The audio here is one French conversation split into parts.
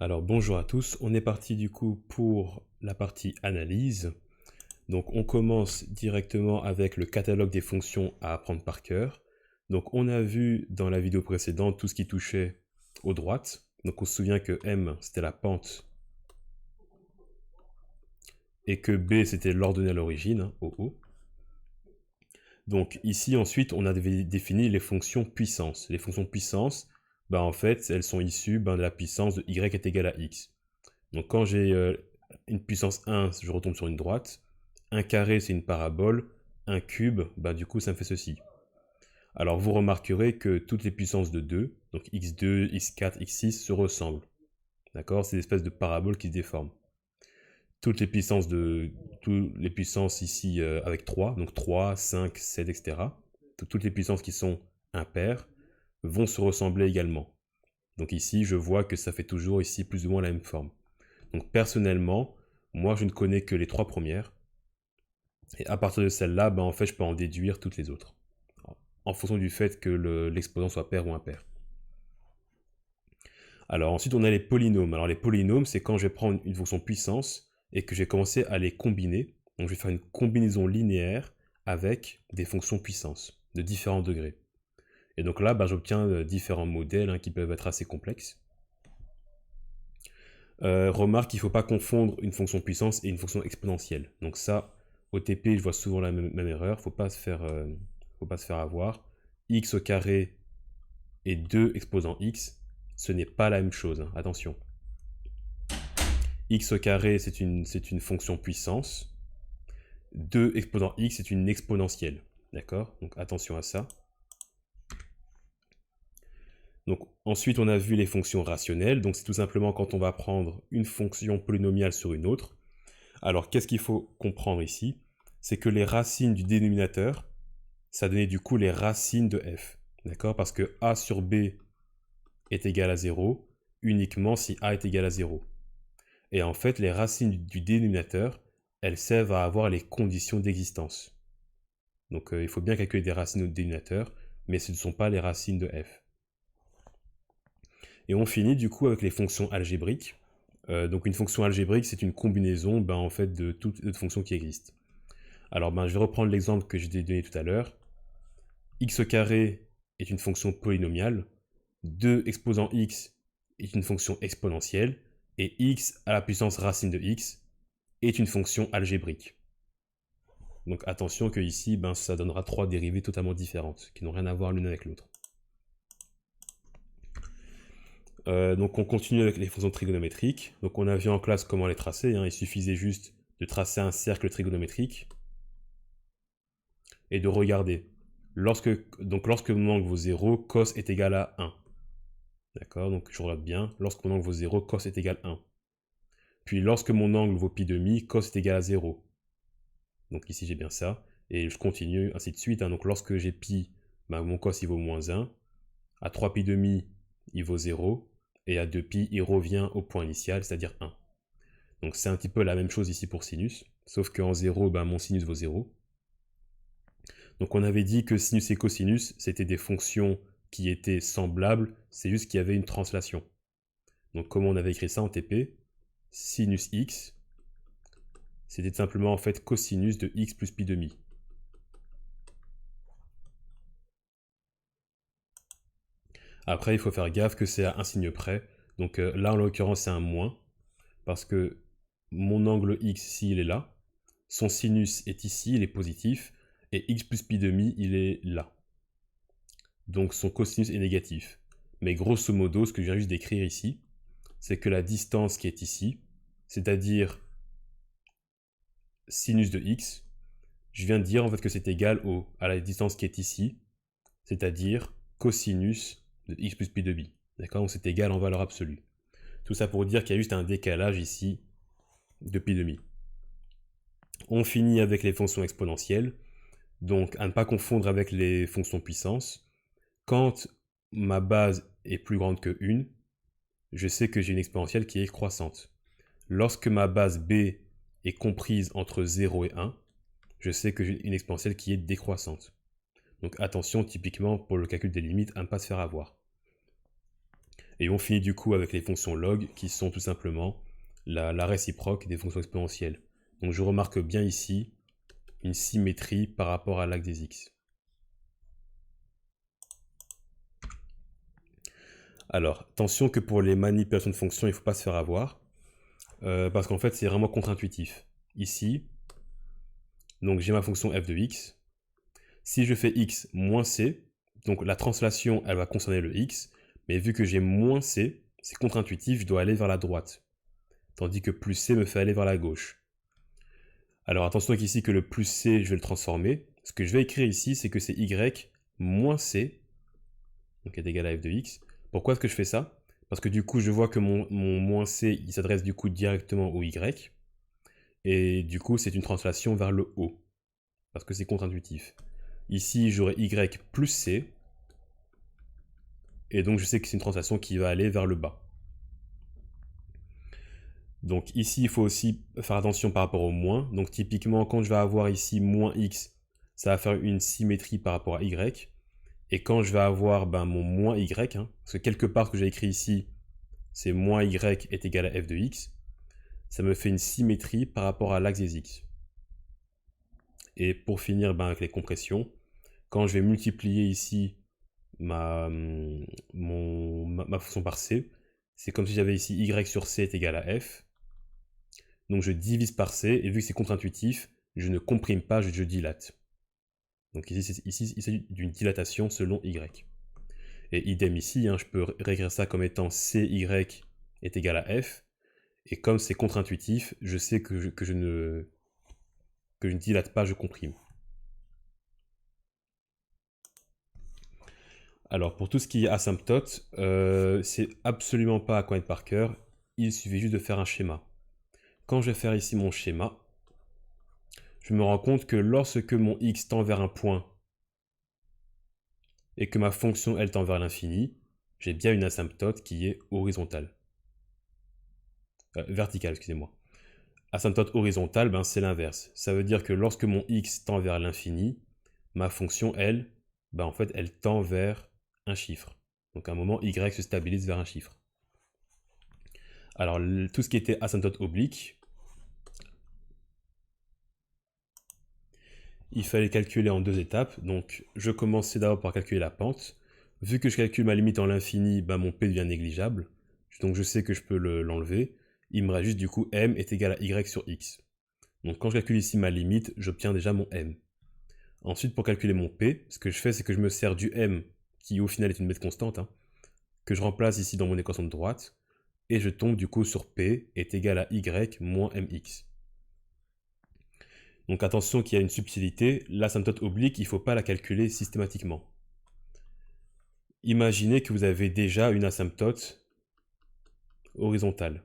Alors bonjour à tous, on est parti du coup pour la partie analyse. Donc on commence directement avec le catalogue des fonctions à apprendre par cœur. Donc on a vu dans la vidéo précédente tout ce qui touchait aux droites. Donc on se souvient que M c'était la pente et que B c'était l'ordonnée à l'origine, hein, au haut. Donc ici ensuite on a défini les fonctions puissance. Les fonctions puissance, en fait elles sont issues de la puissance de y est égal à x. Donc quand j'ai une puissance 1, je retombe sur une droite. Un carré, c'est une parabole. Un cube, du coup, ça me fait ceci. Alors vous remarquerez que toutes les puissances de 2, donc x2, x4, x6, se ressemblent. D'accord? C'est des espèces de paraboles qui se déforment. Toutes les puissances ici avec 3, donc 3, 5, 7, etc. Toutes les puissances qui sont impaires vont se ressembler également. Donc ici, je vois que ça fait toujours ici plus ou moins la même forme. Donc personnellement, moi je ne connais que les 3 premières. Et à partir de celle-là, en fait, je peux en déduire toutes les autres. En fonction du fait que l'exposant soit pair ou impair. Alors ensuite, on a les polynômes. Alors les polynômes, c'est quand je vais prendre une fonction puissance et que j'ai commencé à les combiner. Donc je vais faire une combinaison linéaire avec des fonctions puissance de différents degrés. Et donc là, j'obtiens différents modèles qui peuvent être assez complexes. Remarque qu'il ne faut pas confondre une fonction puissance et une fonction exponentielle. Donc ça, au TP, je vois souvent la même erreur. Faut pas se faire avoir. X au carré et 2 exposant x, ce n'est pas la même chose. Hein. Attention. X au carré, c'est une fonction puissance. 2 exposant x, c'est une exponentielle. D'accord? Donc attention à ça. Donc ensuite, on a vu les fonctions rationnelles. Donc c'est tout simplement quand on va prendre une fonction polynomiale sur une autre. Alors qu'est-ce qu'il faut comprendre ici? C'est que les racines du dénominateur, ça donnait du coup les racines de f. D'accord? Parce que a sur b est égal à 0 uniquement si a est égal à 0. Et en fait, les racines du dénominateur, elles servent à avoir les conditions d'existence. Donc il faut bien calculer des racines au dénominateur, mais ce ne sont pas les racines de f. Et on finit du coup avec les fonctions algébriques. Donc une fonction algébrique, c'est une combinaison en fait, de toutes les fonctions qui existent. Alors je vais reprendre l'exemple que j'ai donné tout à l'heure. X au carré est une fonction polynomiale. 2 exposant x est une fonction exponentielle. Et x à la puissance racine de x est une fonction algébrique. Donc attention que ici, ça donnera 3 dérivées totalement différentes, qui n'ont rien à voir l'une avec l'autre. Donc on continue avec les fonctions trigonométriques. Donc on a vu en classe comment les tracer. Il suffisait juste de tracer un cercle trigonométrique et de regarder. Lorsque mon angle vaut 0, cos est égal à 1. D'accord? Donc je regarde bien. Lorsque mon angle vaut 0, cos est égal à 1. Puis lorsque mon angle vaut pi demi, cos est égal à 0. Donc ici j'ai bien ça. Et je continue, ainsi de suite. Donc lorsque j'ai pi, mon cos il vaut moins 1. À 3 pi demi, il vaut 0. Et à 2 pi, il revient au point initial, c'est-à-dire 1. Donc c'est un petit peu la même chose ici pour sinus. Sauf qu'en 0, mon sinus vaut 0. Donc on avait dit que sinus et cosinus, c'était des fonctions qui étaient semblables, c'est juste qu'il y avait une translation. Donc comment on avait écrit ça en TP? Sinus x, c'était simplement en fait cosinus de x plus pi demi. Après, il faut faire gaffe que c'est à un signe près. Donc là, en l'occurrence, c'est un moins, parce que mon angle x ici, il est là. Son sinus est ici, il est positif, et x plus pi demi, il est là. Donc son cosinus est négatif. Mais grosso modo, ce que je viens juste d'écrire ici, c'est que la distance qui est ici, c'est-à-dire sinus de x, je viens de dire en fait que c'est égal à la distance qui est ici, c'est-à-dire cosinus de x plus pi de bi. D'accord? Donc c'est égal en valeur absolue. Tout ça pour dire qu'il y a juste un décalage ici de pi demi. On finit avec les fonctions exponentielles. Donc à ne pas confondre avec les fonctions puissance. Quand ma base est plus grande que 1, je sais que j'ai une exponentielle qui est croissante. Lorsque ma base b est comprise entre 0 et 1, je sais que j'ai une exponentielle qui est décroissante. Donc attention typiquement pour le calcul des limites à ne pas se faire avoir. Et on finit du coup avec les fonctions log, qui sont tout simplement la réciproque des fonctions exponentielles. Donc je remarque bien ici une symétrie par rapport à l'axe des x. Alors, attention que pour les manipulations de fonctions, il ne faut pas se faire avoir, parce qu'en fait, c'est vraiment contre-intuitif. Ici, donc j'ai ma fonction f de x. Si je fais x moins c, donc la translation, elle va concerner le x, mais vu que j'ai moins c, c'est contre-intuitif, je dois aller vers la droite. Tandis que plus c me fait aller vers la gauche. Alors attention ici que le plus c, je vais le transformer. Ce que je vais écrire ici, c'est que c'est y moins c, donc est égal à f de x. Pourquoi est-ce que je fais ça? Parce que du coup, je vois que mon moins c, il s'adresse du coup directement au y. Et du coup, c'est une translation vers le haut. Parce que c'est contre-intuitif. Ici, j'aurai y plus c. Et donc, je sais que c'est une translation qui va aller vers le bas. Donc ici, il faut aussi faire attention par rapport au moins. Donc typiquement, quand je vais avoir ici moins x, ça va faire une symétrie par rapport à y. Et quand je vais avoir mon moins y, parce que quelque part ce que j'ai écrit ici, c'est moins y est égal à f de x, ça me fait une symétrie par rapport à l'axe des x. Et pour finir avec les compressions, quand je vais multiplier ici ma fonction par c, c'est comme si j'avais ici y sur c est égal à f. Donc je divise par c, et vu que c'est contre-intuitif, je ne comprime pas, je dilate. Donc ici il s'agit d'une dilatation selon y. Et idem ici, je peux réécrire ça comme étant cy est égal à f. Et comme c'est contre-intuitif, je sais que je ne dilate pas, je comprime. Alors pour tout ce qui est asymptote, c'est absolument pas à connaître par cœur. Il suffit juste de faire un schéma. Quand je vais faire ici mon schéma, je me rends compte que lorsque mon x tend vers un point et que ma fonction elle tend vers l'infini, j'ai bien une asymptote qui est horizontale. Verticale, excusez-moi. Asymptote horizontale, c'est l'inverse. Ça veut dire que lorsque mon x tend vers l'infini, ma fonction, elle, en fait, elle tend vers un chiffre. Donc à un moment, y se stabilise vers un chiffre. Alors, tout ce qui était asymptote oblique, il fallait calculer en 2 étapes. Donc, je commençais d'abord par calculer la pente. Vu que je calcule ma limite en l'infini, mon p devient négligeable. Donc, je sais que je peux l'enlever. Il me reste juste du coup m est égal à y sur x. Donc, quand je calcule ici ma limite, j'obtiens déjà mon m. Ensuite, pour calculer mon p, ce que je fais, c'est que je me sers du m, qui au final est une bête constante, que je remplace ici dans mon équation de droite, et je tombe du coup sur p est égal à y moins mx. Donc attention qu'il y a une subtilité, l'asymptote oblique, il ne faut pas la calculer systématiquement. Imaginez que vous avez déjà une asymptote horizontale.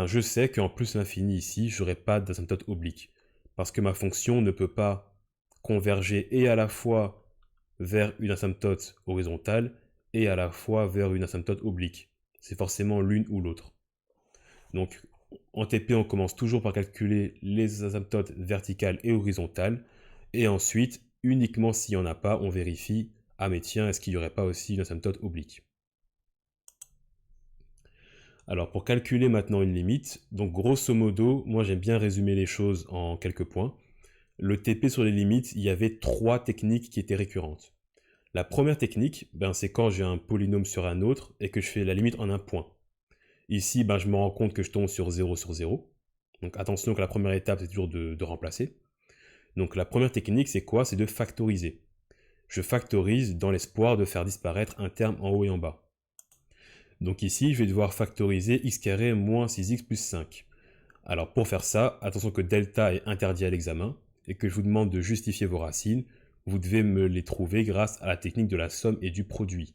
Je sais qu'en plus l'infini ici, je n'aurai pas d'asymptote oblique, parce que ma fonction ne peut pas converger et à la fois vers une asymptote horizontale et à la fois vers une asymptote oblique. C'est forcément l'une ou l'autre. Donc en TP, on commence toujours par calculer les asymptotes verticales et horizontales, et ensuite, uniquement s'il n'y en a pas, on vérifie, ah mais tiens, est-ce qu'il n'y aurait pas aussi une asymptote oblique? Alors pour calculer maintenant une limite, donc grosso modo, moi j'aime bien résumer les choses en quelques points. Le TP sur les limites, il y avait 3 techniques qui étaient récurrentes. La première technique, c'est quand j'ai un polynôme sur un autre et que je fais la limite en un point. Ici, je me rends compte que je tombe sur 0 sur 0. Donc attention que la première étape, c'est toujours de remplacer. Donc la première technique, c'est quoi? C'est de factoriser. Je factorise dans l'espoir de faire disparaître un terme en haut et en bas. Donc ici, je vais devoir factoriser x carré moins 6x plus 5. Alors pour faire ça, attention que delta est interdit à l'examen et que je vous demande de justifier vos racines. Vous devez me les trouver grâce à la technique de la somme et du produit.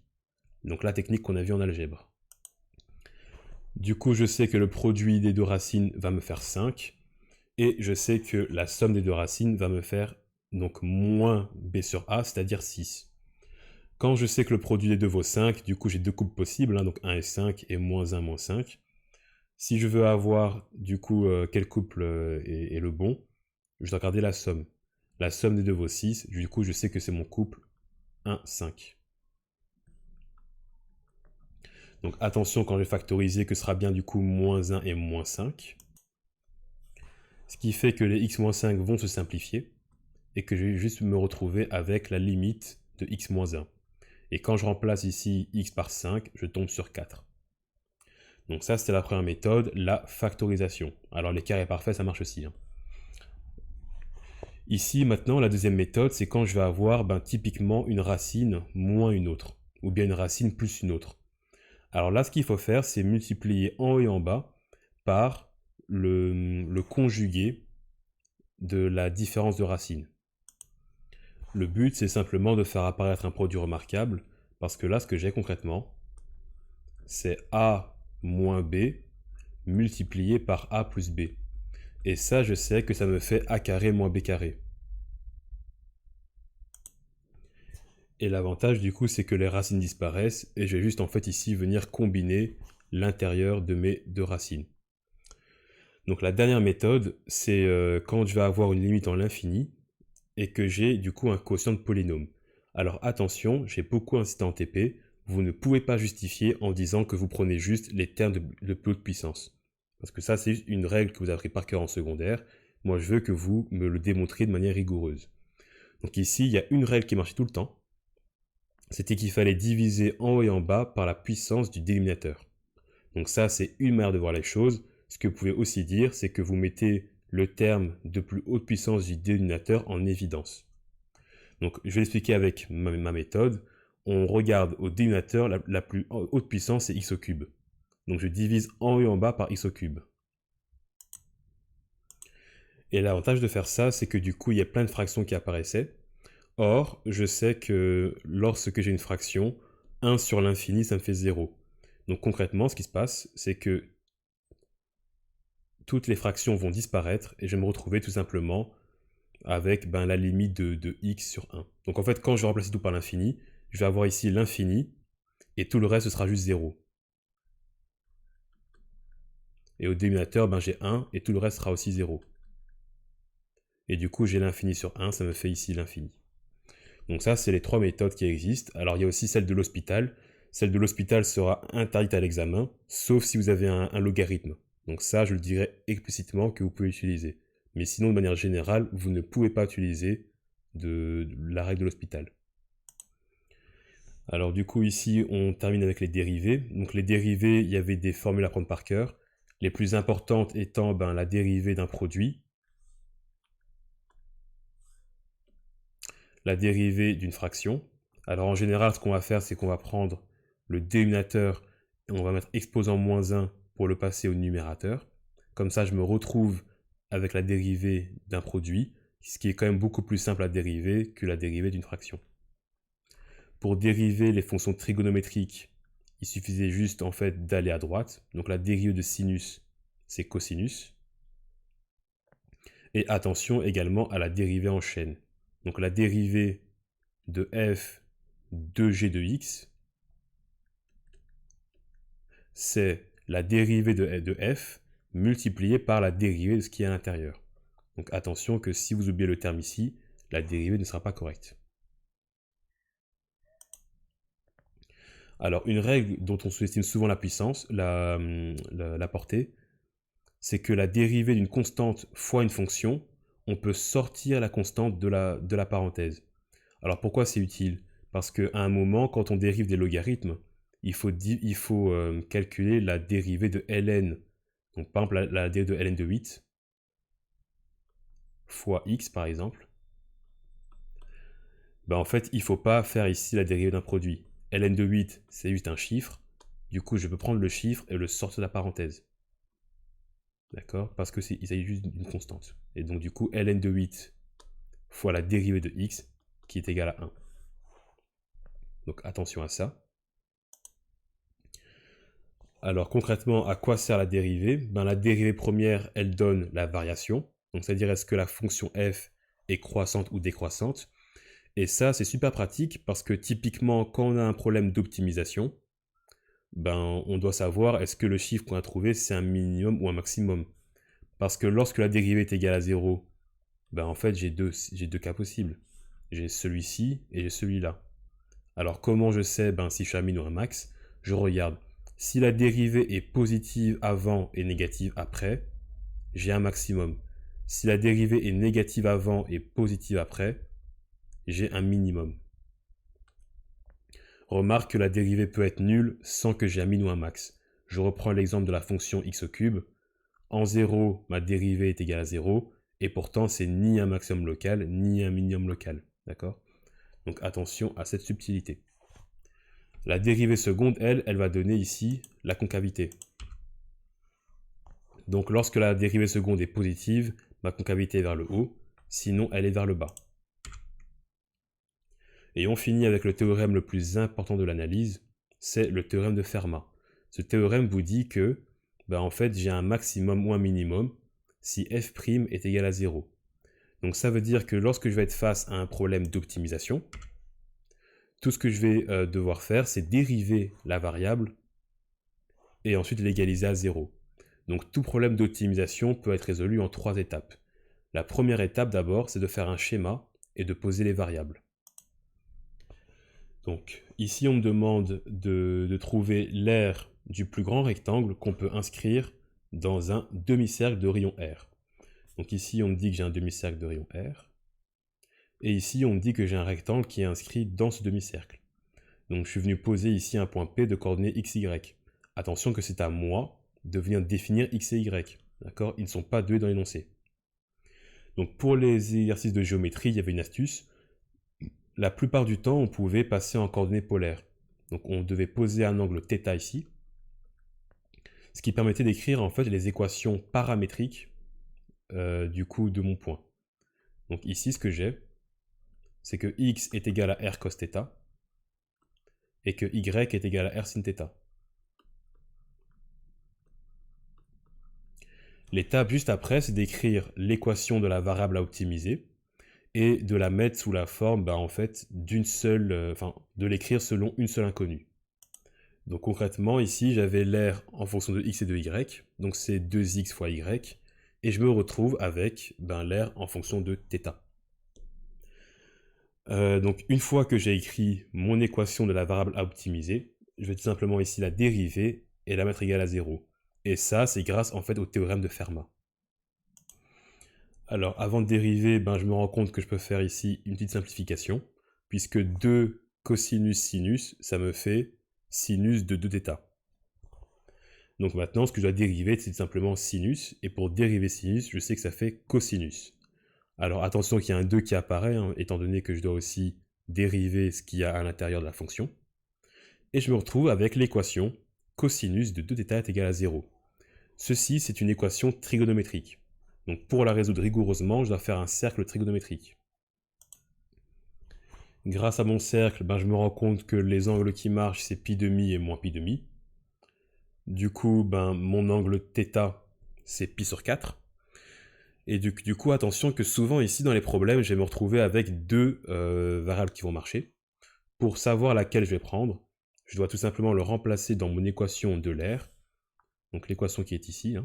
Donc la technique qu'on a vue en algèbre. Du coup, je sais que le produit des 2 racines va me faire 5. Et je sais que la somme des 2 racines va me faire donc moins b sur a, c'est-à-dire 6. Quand je sais que le produit des deux vaut 5, du coup j'ai 2 couples possibles, donc 1 et 5 et moins 1 moins 5. Si je veux avoir du coup quel couple est le bon, je dois regarder la somme. La somme des deux vaut 6, du coup je sais que c'est mon couple 1, 5. Donc attention quand je vais factoriser que ce sera bien du coup moins 1 et moins 5. Ce qui fait que les x-5 vont se simplifier et que je vais juste me retrouver avec la limite de x-1. Et quand je remplace ici x par 5, je tombe sur 4. Donc ça, c'était la première méthode, la factorisation. Alors les carrés parfaits, ça marche aussi. Ici, maintenant, la deuxième méthode, c'est quand je vais avoir typiquement une racine moins une autre, ou bien une racine plus une autre. Alors là, ce qu'il faut faire, c'est multiplier en haut et en bas par le conjugué de la différence de racines. Le but, c'est simplement de faire apparaître un produit remarquable, parce que là, ce que j'ai concrètement, c'est A moins B multiplié par A plus B. Et ça, je sais que ça me fait A carré moins B carré. Et l'avantage, du coup, c'est que les racines disparaissent, et je vais juste, en fait, ici, venir combiner l'intérieur de mes deux racines. Donc la dernière méthode, c'est quand je vais avoir une limite en l'infini, et que j'ai, du coup, un quotient de polynôme. Alors attention, j'ai beaucoup insisté en TP, vous ne pouvez pas justifier en disant que vous prenez juste les termes de plus haute puissance. Parce que ça, c'est une règle que vous avez appris par cœur en secondaire. Moi, je veux que vous me le démontriez de manière rigoureuse. Donc ici, il y a une règle qui marchait tout le temps. C'était qu'il fallait diviser en haut et en bas par la puissance du dénominateur. Donc ça, c'est une manière de voir les choses. Ce que vous pouvez aussi dire, c'est que vous mettez le terme de plus haute puissance du dénominateur en évidence. Donc je vais l'expliquer avec ma méthode. On regarde au dénominateur, la plus haute puissance, c'est x au cube. Donc je divise en haut et en bas par x au cube. Et l'avantage de faire ça, c'est que du coup, il y a plein de fractions qui apparaissaient. Or, je sais que lorsque j'ai une fraction, 1 sur l'infini, ça me fait 0. Donc concrètement, ce qui se passe, c'est que toutes les fractions vont disparaître et je vais me retrouver tout simplement avec la limite de x sur 1. Donc en fait, quand je vais remplacer tout par l'infini, je vais avoir ici l'infini et tout le reste sera juste 0. Et au dénominateur, j'ai 1 et tout le reste sera aussi 0. Et du coup, j'ai l'infini sur 1, ça me fait ici l'infini. Donc ça, c'est les trois méthodes qui existent. Alors il y a aussi celle de l'hospital. Celle de l'hospital sera interdite à l'examen, sauf si vous avez un logarithme. Donc ça, je le dirais explicitement que vous pouvez utiliser. Mais sinon, de manière générale, vous ne pouvez pas utiliser de la règle de l'hospital. Alors du coup, ici, on termine avec les dérivées. Donc les dérivées, il y avait des formules à prendre par cœur. Les plus importantes étant la dérivée d'un produit, la dérivée d'une fraction. Alors en général, ce qu'on va faire, c'est qu'on va prendre le dénominateur et on va mettre exposant moins 1 pour le passer au numérateur. Comme ça, je me retrouve avec la dérivée d'un produit, ce qui est quand même beaucoup plus simple à dériver que la dérivée d'une fraction. Pour dériver les fonctions trigonométriques, il suffisait juste en fait d'aller à droite. Donc la dérivée de sinus, c'est cosinus. Et attention également à la dérivée en chaîne. Donc la dérivée de f de g de x, c'est la dérivée de f multipliée par la dérivée de ce qui est à l'intérieur. Donc attention que si vous oubliez le terme ici, la dérivée ne sera pas correcte. Alors une règle dont on sous-estime souvent la puissance, la portée, c'est que la dérivée d'une constante fois une fonction, on peut sortir la constante de la parenthèse. Alors pourquoi c'est utile? Parce qu'à un moment, quand on dérive des logarithmes, il faut calculer la dérivée de ln. Donc par exemple, la dérivée de ln de 8 fois x par exemple. En fait, il ne faut pas faire ici la dérivée d'un produit. ln de 8, c'est juste un chiffre. Du coup, je peux prendre le chiffre et le sortir de la parenthèse. D'accord? Parce qu'il s'agit juste d'une constante. Et donc du coup, ln de 8 fois la dérivée de x qui est égale à 1. Donc attention à ça. Alors concrètement, à quoi sert la dérivée? La dérivée première, elle donne la variation. Donc c'est-à-dire est-ce que la fonction f est croissante ou décroissante. Et ça, c'est super pratique parce que typiquement, quand on a un problème d'optimisation, on doit savoir est-ce que le chiffre qu'on a trouvé, c'est un minimum ou un maximum. Parce que lorsque la dérivée est égale à 0, en fait, j'ai deux cas possibles. J'ai celui-ci et j'ai celui-là. Alors comment je sais si je suis à min ou un max? Je regarde. Si la dérivée est positive avant et négative après, j'ai un maximum. Si la dérivée est négative avant et positive après, j'ai un minimum. Remarque que la dérivée peut être nulle sans que j'ai un min ou un max. Je reprends l'exemple de la fonction x au cube. En 0, ma dérivée est égale à 0, et pourtant c'est ni un maximum local, ni un minimum local. D'accord? Donc attention à cette subtilité. La dérivée seconde, elle va donner ici la concavité. Donc lorsque la dérivée seconde est positive, ma concavité est vers le haut, sinon elle est vers le bas. Et on finit avec le théorème le plus important de l'analyse, c'est le théorème de Fermat. Ce théorème vous dit que, en fait, j'ai un maximum ou un minimum si f' est égal à 0. Donc ça veut dire que lorsque je vais être face à un problème d'optimisation, tout ce que je vais devoir faire, c'est dériver la variable et ensuite l'égaliser à 0. Donc tout problème d'optimisation peut être résolu en 3 étapes. La première étape d'abord, c'est de faire un schéma et de poser les variables. Donc ici on me demande de trouver l'aire du plus grand rectangle qu'on peut inscrire dans un demi-cercle de rayon R. Donc ici on me dit que j'ai un demi-cercle de rayon R. Et ici on me dit que j'ai un rectangle qui est inscrit dans ce demi-cercle. Donc je suis venu poser ici un point P de coordonnées x, y. Attention que c'est à moi de venir définir x et y. D'accord? Ils ne sont pas deux dans l'énoncé. Donc pour les exercices de géométrie, il y avait une astuce. La plupart du temps, on pouvait passer en coordonnées polaires. Donc on devait poser un angle θ ici, ce qui permettait d'écrire en fait les équations paramétriques du coup de mon point. Donc ici, ce que j'ai, c'est que x est égal à r cos θ et que y est égal à r sin θ. L'étape juste après, c'est d'écrire l'équation de la variable à optimiser et de la mettre sous la forme en fait d'une seule, de l'écrire selon une seule inconnue. Donc concrètement ici j'avais l'aire en fonction de x et de y, donc c'est 2x fois y, et je me retrouve avec l'aire en fonction de θ. Donc une fois que j'ai écrit mon équation de la variable à optimiser, je vais tout simplement ici la dériver et la mettre égale à 0. Et ça c'est grâce en fait au théorème de Fermat. Alors avant de dériver, je me rends compte que je peux faire ici une petite simplification, puisque 2 cosinus sinus, ça me fait sinus de 2θ. Donc maintenant, ce que je dois dériver, c'est simplement sinus, et pour dériver sinus, je sais que ça fait cosinus. Alors attention qu'il y a un 2 qui apparaît, étant donné que je dois aussi dériver ce qu'il y a à l'intérieur de la fonction. Et je me retrouve avec l'équation cosinus de 2θ est égal à 0. Ceci, c'est une équation trigonométrique. Donc pour la résoudre rigoureusement, je dois faire un cercle trigonométrique. Grâce à mon cercle, je me rends compte que les angles qui marchent, c'est pi demi et moins pi demi. Du coup, mon angle θ, c'est pi sur 4. Et du coup, attention que souvent ici, dans les problèmes, je vais me retrouver avec deux variables qui vont marcher. Pour savoir laquelle je vais prendre, je dois tout simplement le remplacer dans mon équation de l'aire. Donc l'équation qui est ici.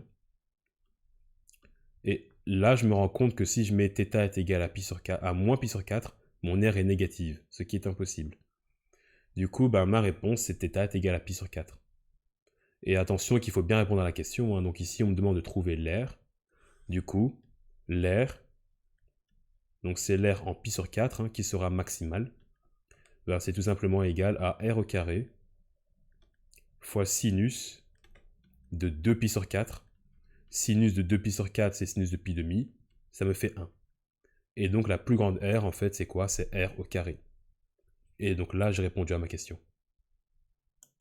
Et là, je me rends compte que si je mets θ est égal à, à moins pi sur 4, mon R est négative, ce qui est impossible. Du coup, ma réponse, c'est θ est égal à pi sur 4. Et attention qu'il faut bien répondre à la question. Donc ici, on me demande de trouver l'air. Du coup, l'air, donc c'est l'air en pi sur 4 qui sera maximal. C'est tout simplement égal à R au carré fois sinus de 2 pi sur 4. Sinus de 2 pi sur 4, c'est sinus de pi demi. Ça me fait 1. Et donc la plus grande R, en fait, c'est quoi? C'est R au carré. Et donc là, j'ai répondu à ma question.